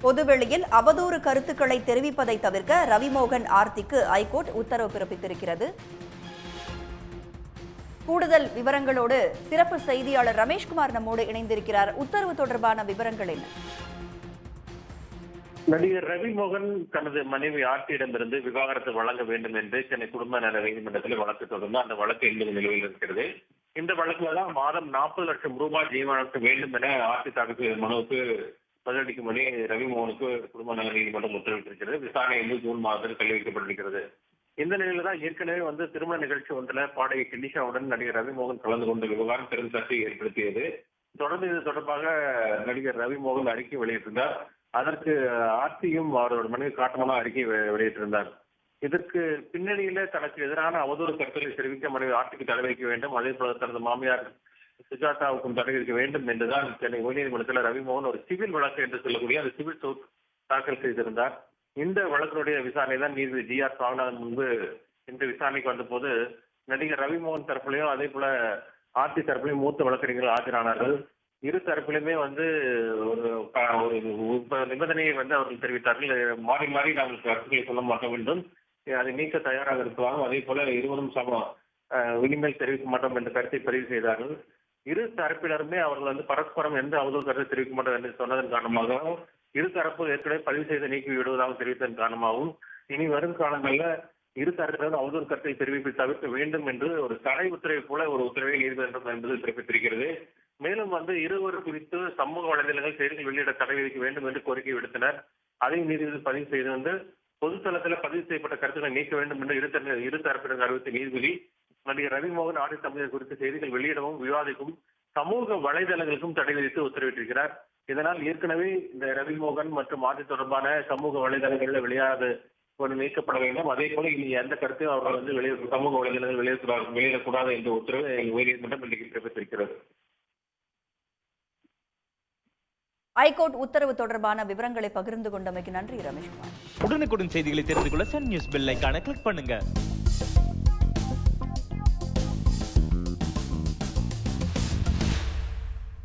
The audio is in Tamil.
பொதுவெளியில் அவதூறு கருத்துக்களை தெரிவிப்பதை தவிர்க்க ரவிமோகன் ஆர்த்திக்கு ஐகோர்ட் உத்தரவு பிறப்பித்திருக்கிறது. கூடுதல் விவரங்களோடு சிறப்பு செய்தியாளர் ரமேஷ்குமார் நம்மோடு இணைந்திருக்கிறார். உத்தரவு தொடர்பான விவரங்கள் என்ன? நடிகர் ரவிமோகன் தனது மனைவி ஆர்த்தியிடமிருந்து விவாகரத்து வழங்க வேண்டும் என்று சென்னை குடும்ப நல நீதிமன்றத்தில் வழக்கு தொடர்ந்து அந்த வழக்கு என்பது நிலுவையில் இருக்கிறது. இந்த வழக்குல தான் மாதம் 40 லட்சம் ரூபாய் ஜீவனாக்க வேண்டும் என ஆர்த்தி தாக்கல் மனுவுக்கு பதிலளிக்கும்படி ரவிமோகனுக்கு குடும்ப நல நீதிமன்றம் உத்தரவிட்டிருக்கிறது. விசாரணை ஜூன் மாதத்தில் தள்ளி வைக்கப்பட்டிருக்கிறது. இந்த நிலையில தான் ஏற்கனவே திருமண நிகழ்ச்சி ஒன்றில் பாடகி கினிஷாவுடன் நடிகர் ரவிமோகன் கலந்து கொண்ட விவகாரம் பெரும் சர்ச்சையை ஏற்படுத்தியது. தொடர்ந்து இது தொடர்பாக நடிகர் ரவிமோகன் அறிக்கை வெளியிட்டிருந்தார். அதற்கு ஆர்த்தியும் அவரோட மனைவி காட்டமான அறிக்கை வெளியிட்டிருந்தார். இதற்கு பின்னணியில தனக்கு எதிரான அவதூறு கருத்துக்களை தெரிவிக்க மனைவி ஆர்த்திக்கு தடை வைக்க வேண்டும், அதே போல தனது மாமியார் சுஜாதாவுக்கும் தடை வைக்க வேண்டும் என்றுதான் சென்னை உயர்நீதிமன்றத்தில் ரவிமோகன் ஒரு சிவில் வழக்கு என்று சொல்லக்கூடிய அந்த சிவில் சூட் தாக்கல் செய்திருந்தார். இந்த வழக்கினுடைய விசாரணை தான் நீதிபதி ஜி.ஆர். சுவாமிநாதன் முன்பு இன்று விசாரணைக்கு வந்தபோது நடிகர் ரவிமோகன் தரப்புலையும் அதே போல ஆர்த்தி தரப்புலையும் மூத்த வழக்கறிஞர்கள் ஆஜரானார்கள். இரு தரப்பிலுமே ஒரு நிபந்தனையை அவர்கள் தெரிவித்தார்கள். மாறி மாறி நாங்கள் கருத்துக்களை சொல்ல மாட்டோம் என்றும் அதை நீக்க தயாராக இருக்கலாம், அதே போல இருவரும் இனிமேல் தெரிவிக்க மாட்டோம் என்ற கருத்தை பதிவு செய்தார்கள். இரு தரப்பினருமே அவர்கள் பரஸ்பரம் எந்த அவதூறு கருத்தை தெரிவிக்க மாட்டோம் என்று சொன்னதன் காரணமாகவும் இரு தரப்பு ஏற்கனவே பதிவு செய்து நீக்கி விடுவதாக தெரிவித்ததன் காரணமாகவும் இனி வரும் காலங்களில் இரு தரப்பினரும் அவதூறு கருத்தை தெரிவிப்பை தவிர்க்க வேண்டும் என்று ஒரு தடை உத்தரவை போல ஒரு உத்தரவை நீதிமன்றம் என்பது பிறப்பித்திருக்கிறது. மேலும் இருவர் குறித்து சமூக வலைதளங்கள் செய்திகள் வெளியிட தடை விதிக்க வேண்டும் என்று கோரிக்கை விடுத்தனர். அதையும் நீதிபதி பதிவு செய்து பொதுத்தளத்தில் பதிவு செய்யப்பட்ட கருத்துக்களை நீக்க வேண்டும் என்று இரு தரப்பினர் அறிவித்த நீதிபதி நடிகர் ரவிமோகன் ஆடி தமிழர் குறித்த செய்திகள் வெளியிடவும் விவாதிக்கும் சமூக வலைதளங்களுக்கும் தடை விதித்து உத்தரவிட்டிருக்கிறார். இதனால் ஏற்கனவே இந்த ரவிமோகன் மற்றும் ஆடி தொடர்பான சமூக வலைதளங்களில் வெளியாது நீக்கப்பட வேண்டும். அதே போல இனி எந்த கருத்தையும் அவர்கள் சமூக வலைதளங்கள் வெளியிடக்கூடாது என்ற உத்தரவு உயர்நீதிமன்றம் இன்றைக்கு பிறப்பித்திருக்கிறது. ஐகோர்ட் உத்தரவு தொடர்பான விவரங்களை பகிர்ந்து கொண்டமைக்கு நன்றி ரமேஷ்குமார். உடனுக்குடன் செய்திகளை தெரிந்து கொள்ள சன் நியூஸ் பெல் ஐகானை கிளிக் பண்ணுங்க.